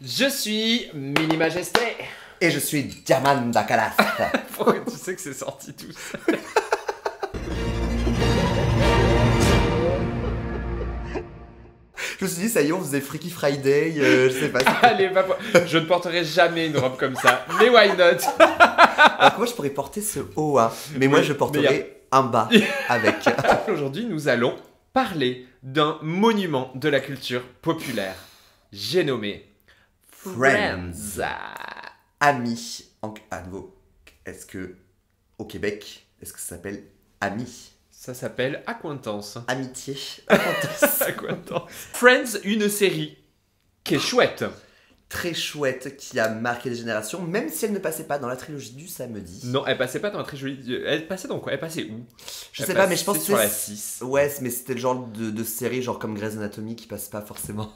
Je suis Mini Majesté. Et je suis Diamanda Calas. Pourquoi tu sais que c'est sorti tout seul? Je me suis dit, ça y est, on faisait Freaky Friday, je sais pas. Allez, je ne porterai jamais une robe comme ça. Mais why not? Alors que moi, je pourrais porter ce haut, hein. Mais moi, je porterais un bas avec. Aujourd'hui, nous allons parler d'un monument de la culture populaire. J'ai nommé Friends. Amis. À nouveau, est-ce que au Québec, est-ce que ça s'appelle Amis? Ça s'appelle Acquaintance. Amitié. Acquaintance. Friends, une série qui est chouette. Très chouette, qui a marqué les générations, même si elle ne passait pas dans la trilogie du samedi. Non, elle passait pas dans la trilogie. Elle passait dans quoi? Elle passait où? Je sais pas, mais je pense que sur la 6. Ouais, mais c'était le genre de série, genre comme Grey's Anatomy, qui passe pas forcément.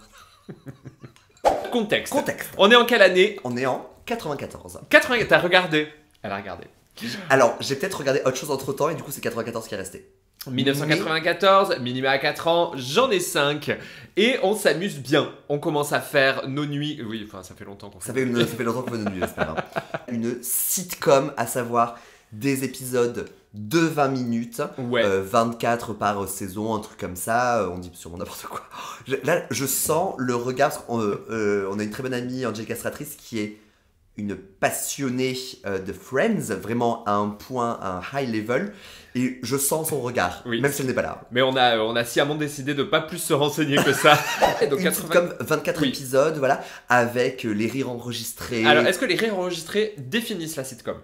Contexte. Contexte. On est en quelle année? On est en 94. 80. T'as regardé? Elle a regardé. Alors, j'ai peut-être regardé autre chose entre temps, et du coup, c'est 94 qui est resté. 1994, Minima à 4 ans, j'en ai 5. Et on s'amuse bien. On commence à faire nos nuits. Oui, enfin, ça fait longtemps qu'on fait. Ça fait longtemps qu'on fait nos nuits, j'espère. Hein. Une sitcom, à savoir des épisodes de 20 minutes, Ouais. 24 par saison, un truc comme ça. On dit sûrement n'importe quoi. Là, je sens le regard. Parce qu'on, on a une très bonne amie, Angelica Stratrice, qui est une passionnée de Friends, vraiment à un point, à un high level. Et je sens son regard, Oui. même si elle n'est pas là. Mais on a sciemment décidé de pas plus se renseigner que ça. Et donc Une sitcom, 24 Oui. épisodes, voilà, avec les rires enregistrés. Alors, est-ce que les rires enregistrés définissent la sitcom?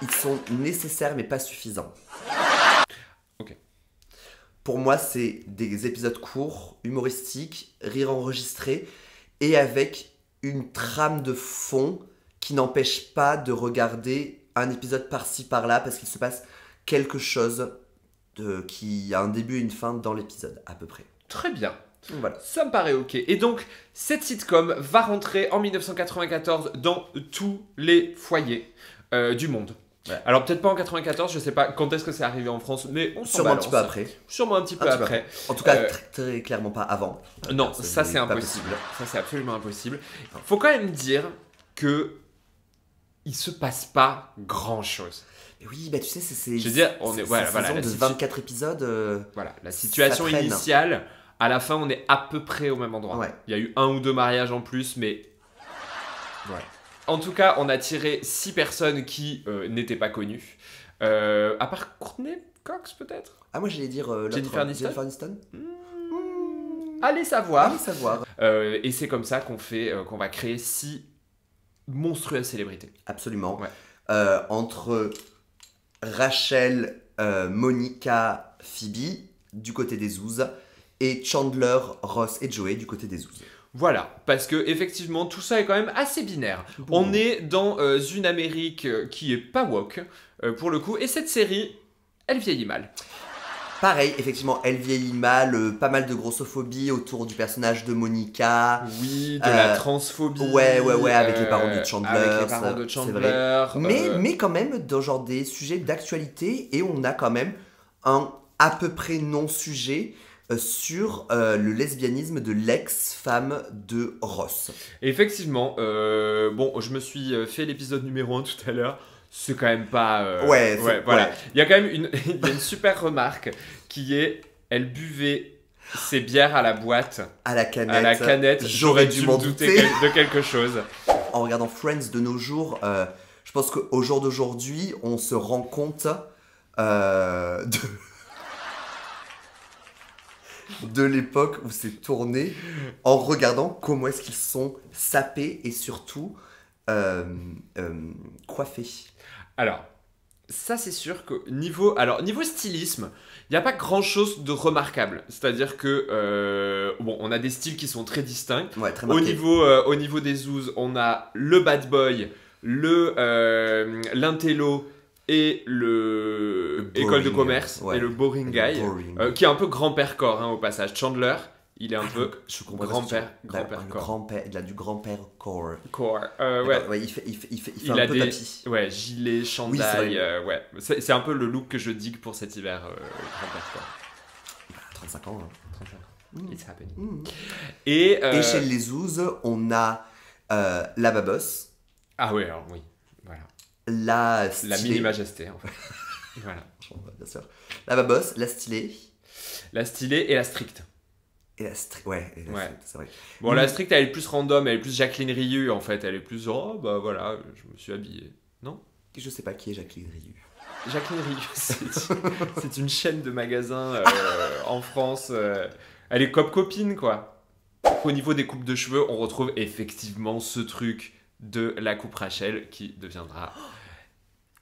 Ils sont nécessaires mais pas suffisants. Ok. Pour moi, c'est des épisodes courts, humoristiques, rires enregistrés, et avec une trame de fond qui n'empêche pas de regarder un épisode par-ci par-là parce qu'il se passe quelque chose qui a un début et une fin dans l'épisode, à peu près. Très bien. Donc voilà. Ça me paraît ok. Et donc, cette sitcom va rentrer en 1994 dans tous les foyers du monde. Ouais. Alors, peut-être pas en 94, je sais pas quand est-ce que c'est arrivé en France, mais on s'en Sûrement un balance. petit peu après. Sûrement un petit peu Un petit peu après. En tout cas, Euh, très, très clairement pas avant. Non, ça c'est n'est pas impossible. possible. Ça c'est absolument impossible. Faut quand même dire que il se passe pas grand chose. Et oui, bah tu sais, c'est. Je veux dire, on est c'est voilà, saison la de 24 épisodes. voilà, la situation traîne. initiale, à la fin on est à peu près au même endroit. Ouais. Il y a eu 1 ou 2 mariages en plus, mais voilà. En tout cas, on a tiré 6 personnes qui n'étaient pas connues. À part Courtney Cox peut-être. Ah, moi j'allais dire l'autre, Jennifer Aniston. Jennifer Aniston. Allez savoir. Allez savoir. Et c'est comme ça qu'on va créer 6 monstrueuses célébrités. Absolument. Ouais. Entre Rachel, Monica, Phoebe, du côté des Zouz, et Chandler, Ross et Joey, du côté des Zouz. Voilà, parce que effectivement tout ça est quand même assez binaire. Bon. On est dans une Amérique qui est pas woke pour le coup, et cette série, elle vieillit mal. Pareil, effectivement, elle vieillit mal, pas mal de grossophobie autour du personnage de Monica. Oui, de la transphobie. Ouais, avec les parents de Chandler. Avec les parents de c'est Chandler. vrai. Mais quand même, dans genre des sujets d'actualité, et on a quand même un à peu près non-sujet sur le lesbianisme de l'ex-femme de Ross. Effectivement, bon, je me suis fait l'épisode numéro 1 tout à l'heure. C'est quand même pas. Ouais, voilà. ouais. Il y a quand même il y a une super remarque qui est elle buvait ses bières à la boîte. À la canette. J'aurais dû m'en douter de quelque chose. En regardant Friends de nos jours, je pense qu'au jour d'aujourd'hui, on se rend compte de l'époque où c'est tourné en regardant comment est-ce qu'ils sont sapés et surtout coiffés. Alors, ça c'est sûr que niveau stylisme, il n'y a pas grand-chose de remarquable. C'est-à-dire que, bon, on a des styles qui sont très distincts. Ouais, très Au marqués. niveau des zoos, on a le bad boy, l'intello et le boring, école de commerce, ouais. et le boring Et le guy, boring. qui est un peu grand-père corps, hein, au passage. Chandler, il est un peu Je comprends grand-père corps. Il a du grand-père core. Corps. Ouais. Ouais. Il fait Il un a peu des papy. ouais, gilet, chandail, Oui, c'est ouais. C'est un peu le look que je digue pour cet hiver, grand-père corps. 35 ans. Hein. It's happening. Mmh. Et chez les Zouz, on a la babosse, ah ouais, alors oui, voilà. la La stylée. mini-majesté, en fait. Voilà. Bien sûr. La babosse, la stylée La stylée et la stricte. et la stricte. Ouais, et la Ouais. stricte, c'est vrai. Bon, la stricte, elle est plus random, elle est plus Jacqueline Rioux, en fait. Elle est plus genre, oh, bah voilà, je me suis habillé. Non? Je sais pas qui est Jacqueline Rioux. Jacqueline Rioux, c'est une chaîne de magasins en France. Elle est copine, quoi. Au niveau des coupes de cheveux, on retrouve effectivement ce truc de la coupe Rachel qui deviendra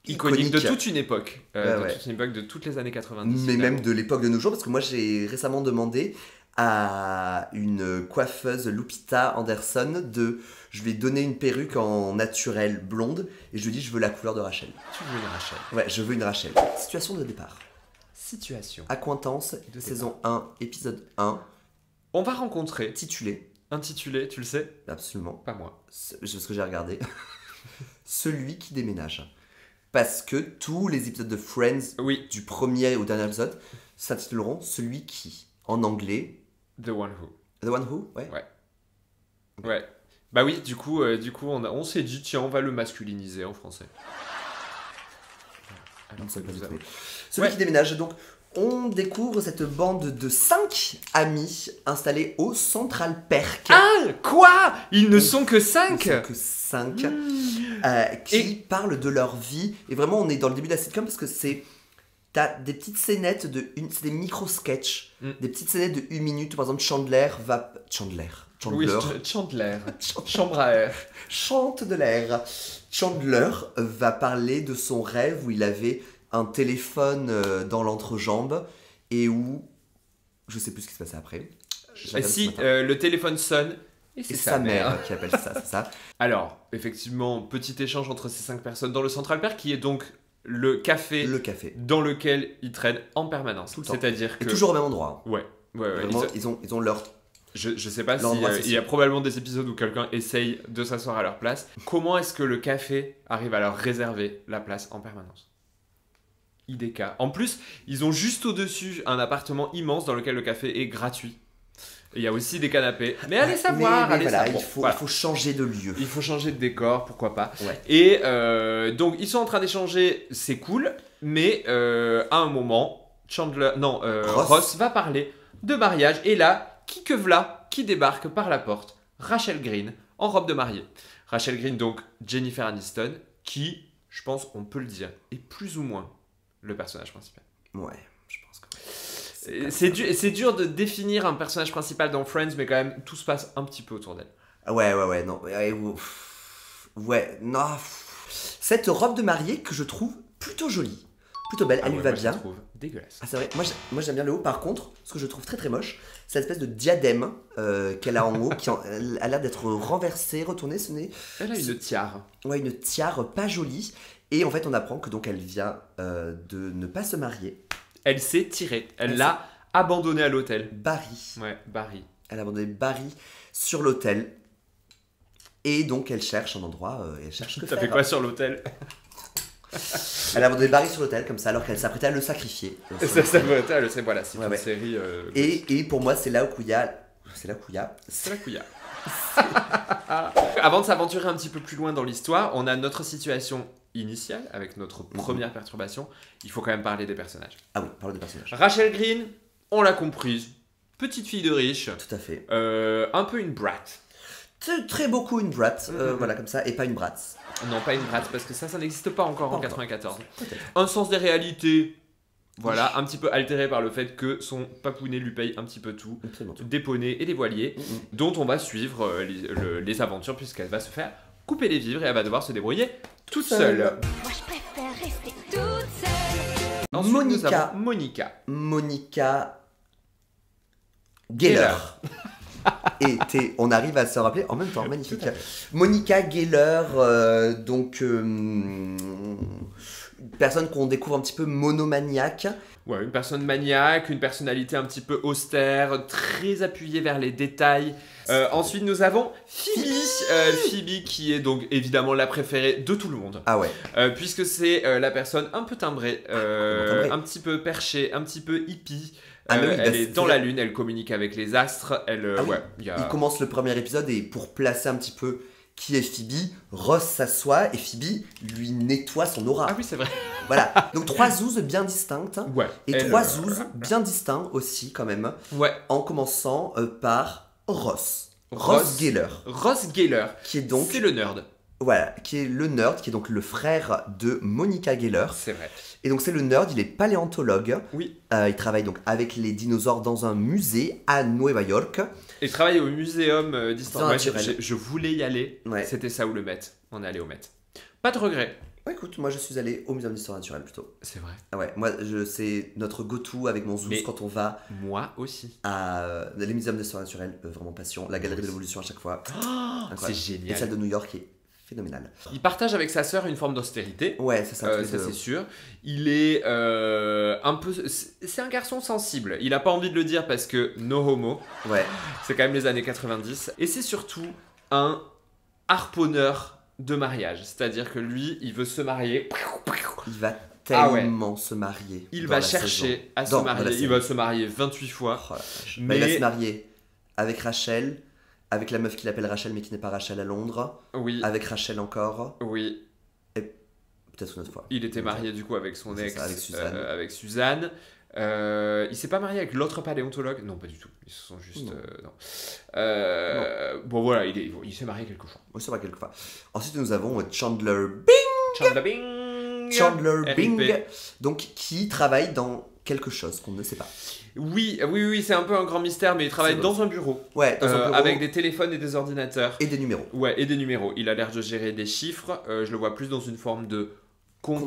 iconique de toute une époque. Toute une époque, de toutes les années 90. Mais même de l'époque de nos jours, parce que moi j'ai récemment demandé à une coiffeuse Lupita Anderson je lui ai donné une perruque en naturel blonde et je lui ai dit je veux la couleur de Rachel. Tu veux une Rachel? Ouais, je veux une Rachel. Situation de départ. Situation. Accointance, De saison 1, épisode 1, On va rencontrer, titulé, intitulé, tu le sais? absolument, Pas moi. c'est ce que j'ai regardé, celui qui déménage. Parce que tous les épisodes de Friends, Oui, du premier au dernier épisode, s'intituleront celui qui, en anglais, The One Who. The One Who, ouais. Ouais. Bah oui, du coup on s'est dit, tiens, on va le masculiniser en français. Alors, Ça, pas du nous tout. avons- Celui Ouais. qui déménage, donc on découvre cette bande de 5 amis installés au Central Perk. Ah, quoi? Ils ne sont que Ils 5. sont que 5 qui parlent de leur vie. Et vraiment, on est dans le début de la sitcom parce que t'as des petites scénettes c'est des micro-sketchs, des petites scénettes de 1 minute. Par exemple, Chandler va. Chandler. Oui, Chandler. Chambre à air. Chante de l'air. Chandler va parler de son rêve où il avait un téléphone dans l'entrejambe et où je sais plus ce qui se passait après. Si, le téléphone sonne et c'est C'est sa mère. qui appelle ça, c'est ça. Alors, effectivement, petit échange entre ces 5 personnes dans le Central Perk qui est donc le café Le café. dans lequel ils traînent en permanence. Tout le temps. C'est-à-dire Et que... toujours au même endroit. Ouais. Vraiment, ils ont leur. Je sais pas L'endroit, si c'est il y a probablement des épisodes où quelqu'un essaye de s'asseoir à leur place. Comment est-ce que le café arrive à leur réserver la place en permanence? IDK. En plus, ils ont juste au-dessus un appartement immense dans lequel le café est gratuit. Et il y a aussi des canapés. Mais allez savoir, Mais allez voilà, savoir. il faut changer de lieu. Il faut changer de décor, pourquoi pas. Ouais. Et donc, ils sont en train d'échanger, c'est cool. Mais à un moment, Ross va parler de mariage. Et là, qui que v'là, qui débarque par la porte? Rachel Green, en robe de mariée. Rachel Green, donc Jennifer Aniston, qui, je pense, on peut le dire, est plus ou moins le personnage principal. Ouais, je pense que. C'est dur de définir un personnage principal dans Friends, mais quand même, tout se passe un petit peu autour d'elle. Ouais, non. Ouais, non. Cette robe de mariée que je trouve plutôt jolie, plutôt belle, elle lui va moi, je bien. la trouve dégueulasse. Ah, c'est vrai, moi j'aime bien le haut. Par contre, ce que je trouve très très moche, c'est l'espèce de diadème qu'elle a en haut, elle a l'air d'être renversée, retournée. Elle a une tiare. Ouais, une tiare pas jolie. Et en fait, on apprend que donc elle vient de ne pas se marier. Elle s'est tirée. Elle l'a abandonnée à l'hôtel. Barry. Ouais, Barry. Elle a abandonné Barry sur l'hôtel. Et donc elle cherche un endroit. Elle cherche que T'as faire. fait quoi sur l'hôtel? Elle a abandonné Barry sur l'hôtel comme ça, alors qu'elle s'apprêtait à le sacrifier. Ça voilà, c'est Ouais, une ouais. série. Et pour moi, c'est là où il y a. C'est là où il y a. C'est la couilla. Avant de s'aventurer un petit peu plus loin dans l'histoire, on a notre situation initiale avec notre première perturbation. Il faut quand même parler des personnages. Ah oui, parle des personnages. Rachel Green, on l'a comprise, petite fille de riche, Tout à fait. un peu une brat. Très beaucoup une brat, voilà comme ça, et pas une brat. Non, pas une brat, parce que ça n'existe pas encore Pas en encore. 94. Peut-être. Un sens des réalités, voilà, un petit peu altéré par le fait que son papounet lui paye un petit peu tout, Absolument tout. des poneys et des voiliers, dont on va suivre les aventures, puisqu'elle va se faire couper les vivres et elle va devoir se débrouiller toute seule. Moi je préfère rester toute seule. Ensuite, Monica. nous avons Monica. Monica Geller. On arrive à se rappeler en même temps, magnifique. Monica Geller, une personne qu'on découvre un petit peu monomaniaque. Ouais, une personne maniaque, une personnalité un petit peu austère, très appuyée vers les détails. Ensuite, nous avons Phoebe. Phoebe qui est donc évidemment la préférée de tout le monde. Ah ouais. Puisque c'est la personne un peu timbrée, timbrée. un petit peu perchée, un petit peu hippie, Ah, mais oui, elle bah, est dans la lune, elle communique avec les astres. Elle, Ah oui. ouais, il y a... Il commence le premier épisode et pour placer un petit peu qui est Phoebe, Ross s'assoit et Phoebe lui nettoie son aura. Ah oui, c'est vrai. Voilà, donc 3 zouzes bien distinctes Ouais. et Elle, 3 zouzes bien distincts aussi quand même, Ouais. en commençant par Ross. Ross. Ross Geller, Ross Geller. qui est donc C'est le nerd. voilà, qui est le nerd, qui est donc le frère de Monica Geller. C'est vrai. Et donc c'est le nerd, il est paléontologue. Oui. Il travaille donc avec les dinosaures dans un musée à Nueva York. Il travaille au muséum d'histoire Naturelle. naturelle. Je voulais y aller. Ouais. C'était ça ou le Met. On est allé au Met. Pas de regret. Ouais, écoute, moi je suis allé au muséum d'histoire naturelle plutôt. C'est vrai. Ah ouais, moi c'est notre go-to avec mon zouz Mais- quand on va Moi aussi. à les muséums d'histoire naturelle, vraiment passion. La galerie de l'évolution à chaque fois. C'est Incroyable. Et génial. celle de New York est phénoménale. Il partage avec sa sœur une forme d'austérité. Ouais, c'est ça. tous les Ça deux. c'est sûr. Il est un peu. C'est un garçon sensible. Il a pas envie de le dire parce que no homo. Ouais. C'est quand même les années 90. Et c'est surtout un harponneur de mariage. C'est-à-dire que lui, il veut se marier. Il va Ah ouais. tellement se marier. Il dans va la chercher saison. à se Dans la marier. Il série. va se marier 28 fois. Oh la vache. Mais- Bah, il va se marier avec Rachel, avec la meuf qu'il appelle Rachel mais qui n'est pas Rachel à Londres, Oui. avec Rachel encore, Oui. peut-être une autre fois. Il était marié du coup avec son C'est ex. ça, avec Suzanne. Avec Suzanne. Il s'est pas marié avec l'autre paléontologue. Non, pas du tout. Ils se sont juste. Non. Non. Bon voilà, il s'est marié quelques fois. Oui, c'est vrai, quelquefois. Ensuite, nous avons Chandler Chandler Bing. Chandler RIP. Bing, donc qui travaille dans quelque chose qu'on ne sait pas. Oui, c'est un peu un grand mystère, mais il travaille C'est dans un bureau. Ouais, dans un bureau Avec des téléphones et des ordinateurs. et des numéros. Ouais, et des numéros. Il a l'air de gérer des chiffres. Je le vois plus dans une forme de Comptable,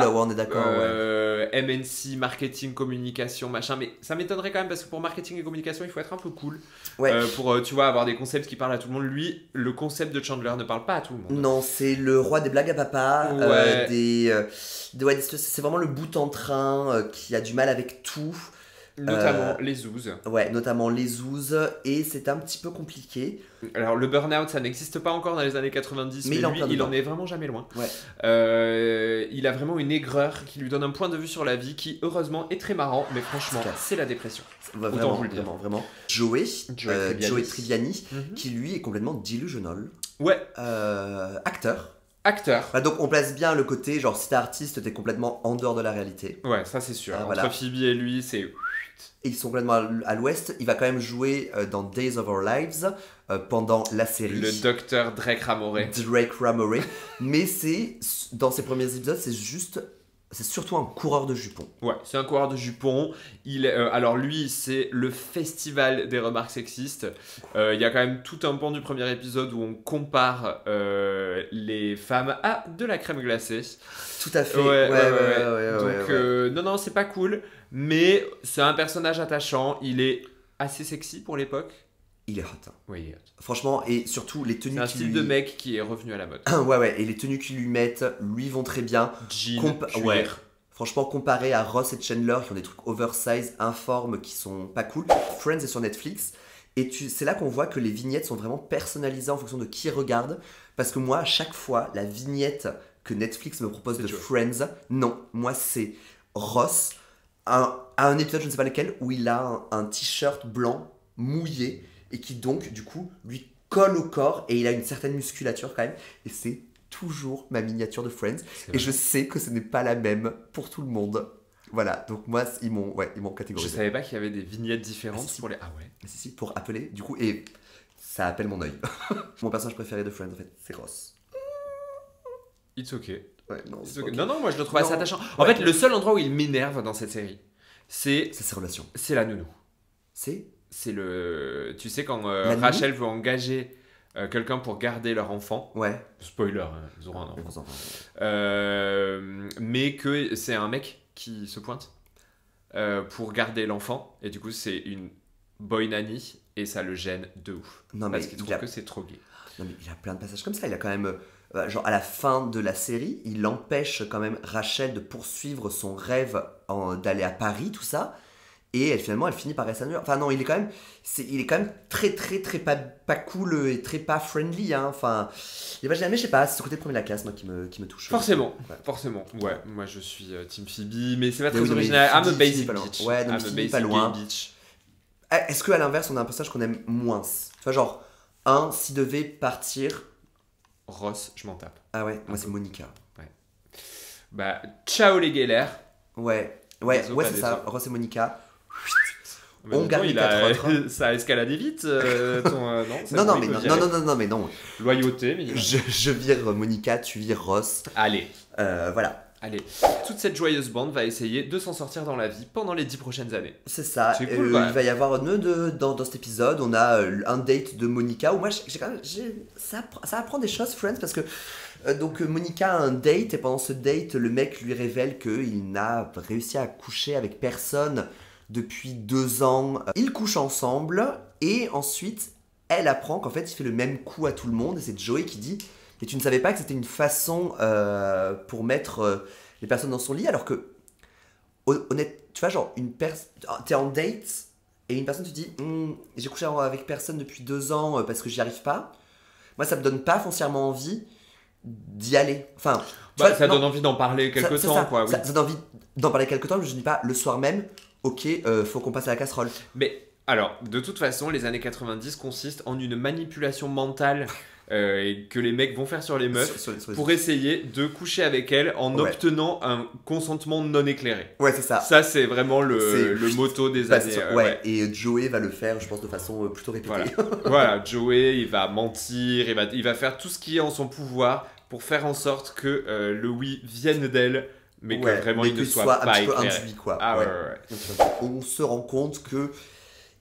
comptable, ouais, on est d'accord. Ouais. MNC, marketing, communication, machin. Mais ça m'étonnerait quand même parce que pour marketing et communication, il faut être un peu cool. Ouais. Pour, tu vois, avoir des concepts qui parlent à tout le monde. Lui, le concept de Chandler ne parle pas à tout le monde. Non, c'est le roi des blagues à papa. Ouais. C'est vraiment le bout en train qui a du mal avec tout. Notamment les zouzes. Ouais, notamment les zouzes. Et c'est un petit peu compliqué. Alors le burn-out, ça n'existe pas encore dans les années 90, Mais mais il en lui, plein il dedans. en est vraiment jamais loin. Ouais. Il a vraiment une aigreur qui lui donne un point de vue sur la vie qui, heureusement, est très marrant, mais franchement, C'est clair. c'est la dépression. Ouais, Autant vraiment, vous le dire. vraiment. Joey Tribbiani. Tribbiani, Mhm. qui lui est complètement delusional. Ouais, Acteur. acteur. Bah, donc on place bien le côté, genre si t'es artiste, t'es complètement en dehors de la réalité. Ouais, ça c'est sûr. Ah, Entre voilà. Phoebe et lui, c'est... Et ils sont complètement à l'ouest. Il va quand même jouer dans Days of Our Lives pendant la série. Le docteur Drake Ramoré. Drake Ramoré. Mais dans ses premiers épisodes, c'est surtout un coureur de jupons. Ouais, c'est un coureur de jupons. Alors lui, c'est le festival des remarques sexistes. Il y a quand même tout un pan du premier épisode où on compare les femmes à de la crème glacée. Tout à fait. Ouais. Ouais. Non, c'est pas cool. Mais c'est un personnage attachant. Il est assez sexy pour l'époque. Il est hot. Hein. Oui, Franchement, et surtout les tenues c'est un qui style lui... de mec qui est revenu à la mode. ouais. Et les tenues qu'ils lui mettent, lui vont très bien. Jean, cuir. Ouais. Franchement, comparé à Ross et Chandler qui ont des trucs oversize, informes, qui sont pas cool. Friends est sur Netflix. Et c'est là qu'on voit que les vignettes sont vraiment personnalisées en fonction de qui regarde. Parce que moi, à chaque fois, la vignette que Netflix me propose C'est de Joey. Friends, non, moi c'est Ross, à un épisode, je ne sais pas lequel, où il a un t-shirt blanc mouillé et qui donc, du coup, lui colle au corps et il a une certaine musculature quand même. Et c'est toujours ma miniature de Friends. C'est Et vrai. je sais que ce n'est pas la même pour tout le monde. Voilà, donc moi, ils m'ont Je catégorisé. savais pas qu'il y avait des vignettes différentes Ah, si. pour les... Ah ouais. Si, pour appeler, du coup, et ça appelle mon œil. Mon personnage préféré de Friends, en fait, c'est Ross. It's okay. Ouais, non, It's c'est okay. ok. Non, moi je le trouve assez Non. attachant. En Ouais. fait, le seul endroit où il m'énerve dans cette série, c'est C'est ses relations. la nounou. C'est C'est le... Tu sais, quand La nounou Rachel veut engager quelqu'un pour garder leur enfant, Ouais. spoiler, hein, ils auront un enfant, Mais vous en mais que c'est un mec qui se pointe pour garder l'enfant, et du coup c'est une boy nanny, et ça le gêne de ouf. Non, mais Parce qu'il trouve que c'est trop gay. Non, mais il a plein de passages comme ça. Il a quand même, genre à la fin de la série, il empêche quand même Rachel de poursuivre son rêve d'aller à Paris, tout ça. Et finalement, elle finit par rester à New York. Enfin non, il est quand même très pas cool et très pas friendly. Hein. Enfin, il va jamais, je sais pas, c'est ce côté premier de la classe, moi, qui me touche. Forcément. Ouais, moi je suis Team Phoebe, mais c'est pas très original. I'm a basic bitch. Ouais, non, mais Phoebe pas loin. Est-ce qu'à l'inverse, on a un personnage qu'on aime moins? Tu vois, genre, s'il devait partir... Ross, je m'en tape. Ah ouais, moi c'est Monica. Ouais. Bah, ciao les Geller. Ouais, c'est ça, Ross et Monica. On garde les 4 autres. Ça a escaladé vite, non, mais non. Loyauté, mais... Je vire Monica, tu vires Ross. Allez. Voilà. Allez. Toute cette joyeuse bande va essayer de s'en sortir dans la vie pendant les 10 prochaines années. C'est ça. C'est cool, il va y avoir dans cet épisode, on a un date de Monica où moi, ça apprend des choses, Friends, parce que donc Monica a un date et pendant ce date, le mec lui révèle qu'il n'a réussi à coucher avec personne depuis 2 ans. Ils couchent ensemble et ensuite, elle apprend qu'en fait, il fait le même coup à tout le monde et c'est Joey qui dit « Et tu ne savais pas que c'était une façon pour mettre les personnes dans son lit alors que, honnête, tu vois, genre, t'es en date et une personne te dit j'ai couché avec personne depuis 2 ans parce que j'y arrive pas. Moi, ça me donne pas foncièrement envie d'y aller. Enfin, ça donne envie d'en parler quelque temps, quoi. Oui. Ça donne envie d'en parler quelque temps, mais je dis pas le soir même, ok, faut qu'on passe à la casserole. Mais alors, de toute façon, les années 90 consistent en une manipulation mentale que les mecs vont faire sur les meufs pour essayer de coucher avec elles en obtenant un consentement non éclairé. Ouais, c'est ça. Ça, c'est vraiment le motto des années. Et Joey va le faire, je pense, de façon plutôt répétée. Voilà, Joey, il va mentir, il va faire tout ce qui est en son pouvoir pour faire en sorte que le oui vienne d'elle, mais que vraiment il ne soit pas éclairé. Induit, quoi. Ah ouais. On se rend compte que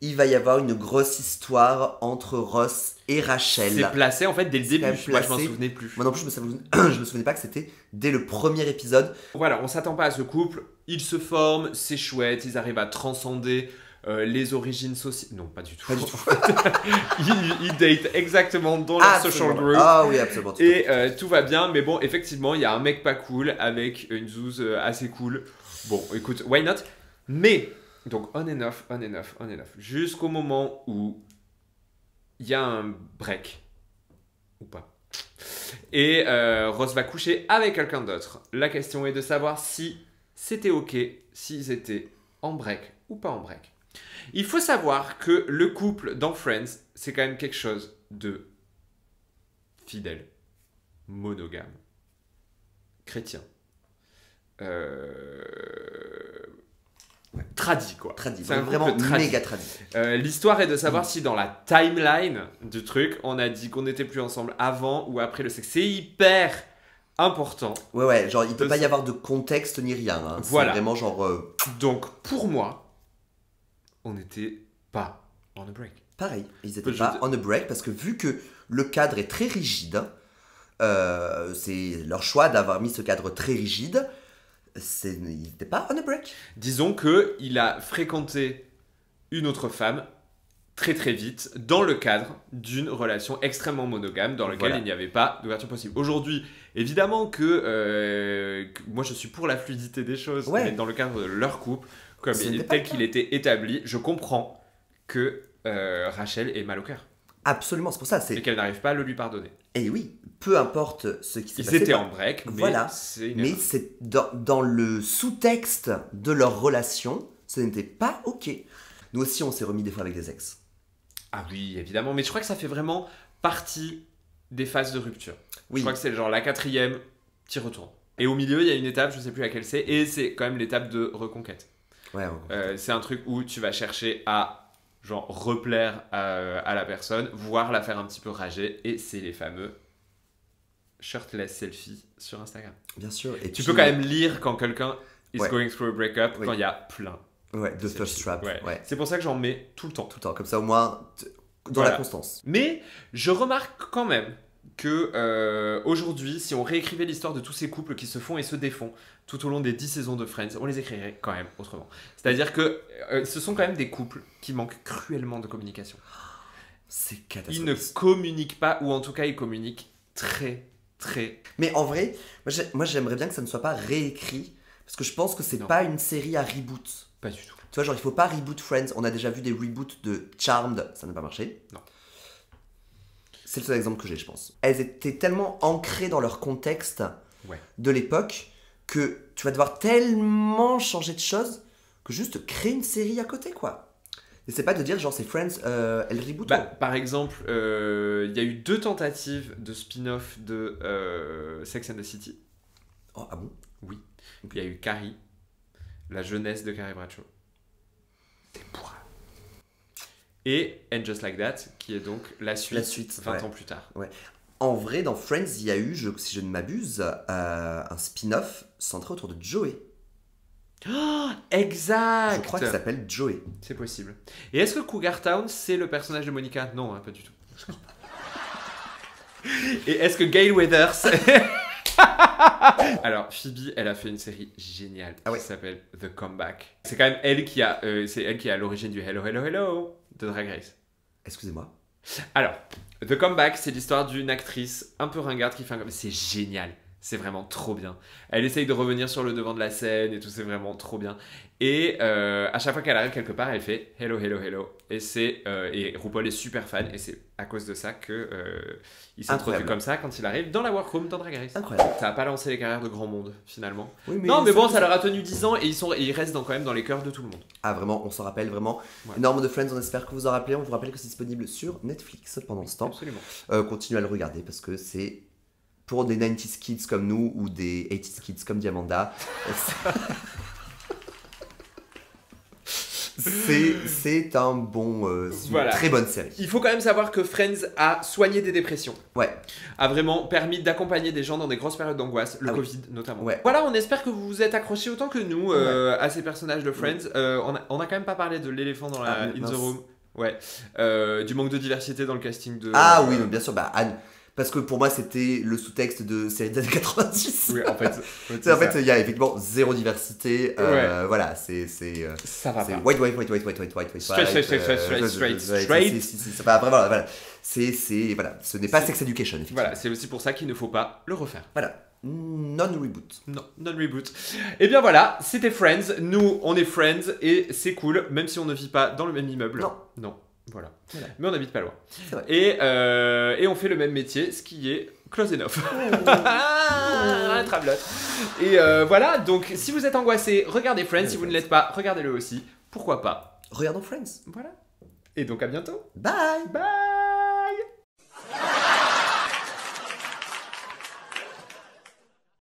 il va y avoir une grosse histoire entre Ross et Rachel. C'est placé en fait dès le début. Moi, je m'en souvenais plus. Moi non plus, je me souvenais pas que c'était dès le premier épisode. Voilà, on s'attend pas à ce couple. Ils se forment, c'est chouette. Ils arrivent à transcender les origines sociales. Non, pas du tout. Pas du tout. ils datent exactement dans leur social group. Ah oui, absolument. Et tout va bien. Mais bon, effectivement, il y a un mec pas cool avec une zouze assez cool. Bon, écoute, why not? Mais... Donc, on and off. Jusqu'au moment où il y a un break. Ou pas. Et Ross va coucher avec quelqu'un d'autre. La question est de savoir si c'était ok, s'ils étaient en break ou pas en break. Il faut savoir que le couple dans Friends, c'est quand même quelque chose de fidèle, monogame, chrétien. Tradit, quoi. C'est vraiment méga tradit. L'histoire est de savoir si dans la timeline du truc, on a dit qu'on n'était plus ensemble avant ou après le sexe. C'est hyper important. Ouais, genre il peut pas y avoir de contexte ni rien. Hein. Voilà. C'est vraiment genre... Donc pour moi, on n'était pas on a break. Ils étaient pas on a break parce que vu que le cadre est très rigide, c'est leur choix d'avoir mis ce cadre très rigide. Il n'était pas on a break. Disons qu'il a fréquenté une autre femme très très vite dans le cadre d'une relation extrêmement monogame dans laquelle il n'y avait pas d'ouverture possible. Aujourd'hui, évidemment que moi je suis pour la fluidité des choses, mais dans le cadre de leur couple, comme tel qu'il était établi, je comprends que Rachel est mal au cœur. Absolument, c'est pour ça. Et qu'elle n'arrive pas à le lui pardonner. Et oui, peu importe ce qui s'est passé. Ils étaient en break, mais c'est dans le sous-texte de leur relation, ce n'était pas ok. Nous aussi, on s'est remis des fois avec des ex. Ah oui, évidemment, mais je crois que ça fait vraiment partie des phases de rupture. Oui. Je crois que c'est genre la 4e, t'y retournes. Et au milieu, il y a une étape, je sais plus laquelle c'est, et c'est quand même l'étape de reconquête. Ouais. C'est un truc où tu vas chercher à genre replaire à la personne, voire la faire un petit peu rager, et c'est les fameux shirtless selfies sur Instagram. Bien sûr. Et tu peux quand même lire quand quelqu'un is going through a breakup, quand il y a plein. Ouais, de thirst trap. Ouais. C'est pour ça que j'en mets tout le temps. Comme ça au moins, dans la constance. Mais je remarque quand même que aujourd'hui, si on réécrivait l'histoire de tous ces couples qui se font et se défont tout au long des 10 saisons de Friends, on les écrirait quand même autrement. C'est-à-dire que ce sont quand même des couples qui manquent cruellement de communication. C'est catastrophique. Ils ne communiquent pas, ou en tout cas ils communiquent très. Mais en vrai, moi j'aimerais bien que ça ne soit pas réécrit, parce que je pense que c'est pas une série à reboot. Pas du tout. Tu vois, genre, il faut pas reboot Friends. On a déjà vu des reboots de Charmed, ça n'a pas marché. Non. C'est le seul exemple que j'ai, je pense. Elles étaient tellement ancrées dans leur contexte de l'époque que tu vas devoir tellement changer de choses que juste créer une série à côté, quoi. Et c'est pas de dire, genre, c'est Friends, elle reboot. Par exemple, il y a eu 2 tentatives de spin-off de Sex and the City. Oh, ah bon? Oui. Il y a eu Carrie, la jeunesse de Carrie Bradshaw. C'est pourra. Et And Just Like That, qui est donc la suite 20 ans plus tard. Ouais. En vrai, dans Friends, il y a eu, si je ne m'abuse, un spin-off centré autour de Joey. Oh, exact. Je crois qu'il s'appelle Joey. C'est possible. Et est-ce que Cougar Town, c'est le personnage de Monica? Non, hein, pas du tout. Et est-ce que Gail Weathers... Alors, Phoebe, elle a fait une série géniale qui s'appelle The Comeback. C'est quand même elle qui a, c'est elle qui est à l'origine du Hello Hello Hello de Drag Race. Excusez-moi. Alors, The Comeback, c'est l'histoire d'une actrice un peu ringarde qui fait un comeback. C'est génial. C'est vraiment trop bien. Elle essaye de revenir sur le devant de la scène et tout, c'est vraiment trop bien. Et à chaque fois qu'elle arrive quelque part, elle fait Hello, Hello, Hello. Et RuPaul est super fan et c'est à cause de ça que il s'est introduit comme ça quand il arrive dans la workroom dans Drag Race. Incroyable. Ça n'a pas lancé les carrières de grand monde finalement. Oui, mais bon, ça leur a tenu 10 ans et ils restent quand même dans les cœurs de tout le monde. Ah vraiment, on s'en rappelle vraiment. Ouais. Énorme de Friends, on espère que vous en rappelez. On vous rappelle que c'est disponible sur Netflix pendant ce temps. Absolument. Continuez à le regarder parce que c'est... Pour des 90s kids comme nous ou des 80s kids comme Diamanda, c'est un bon, une très bonne série. Il faut quand même savoir que Friends a soigné des dépressions. Ouais. A vraiment permis d'accompagner des gens dans des grosses périodes d'angoisse, le Covid notamment. Ouais. Voilà, on espère que vous vous êtes accrochés autant que nous à ces personnages de Friends. On a quand même pas parlé de l'éléphant dans la In the Room. Ouais. Du manque de diversité dans le casting de... Ah oui, bien sûr, Anne. Parce que pour moi, c'était le sous-texte de série des années 90. Oui, en fait, il y a effectivement zéro diversité. Voilà, c'est. Ça va pas. White. Straight. C'est pas vraiment. Voilà. Voilà. Ce n'est pas Sex Education, effectivement. Voilà, c'est aussi pour ça qu'il ne faut pas le refaire. Voilà. Non-reboot. Non, non-reboot. Et bien voilà, c'était Friends. Nous, on est Friends et c'est cool, même si on ne vit pas dans le même immeuble. Non. Voilà. Mais on n'habite pas loin. Et on fait le même métier, ce qui est close enough. Un travelote. Et voilà, donc si vous êtes angoissé, regardez Friends. Si vous ne l'êtes pas, regardez-le aussi. Pourquoi pas? Regardons Friends. Voilà. Et donc à bientôt. Bye. Bye.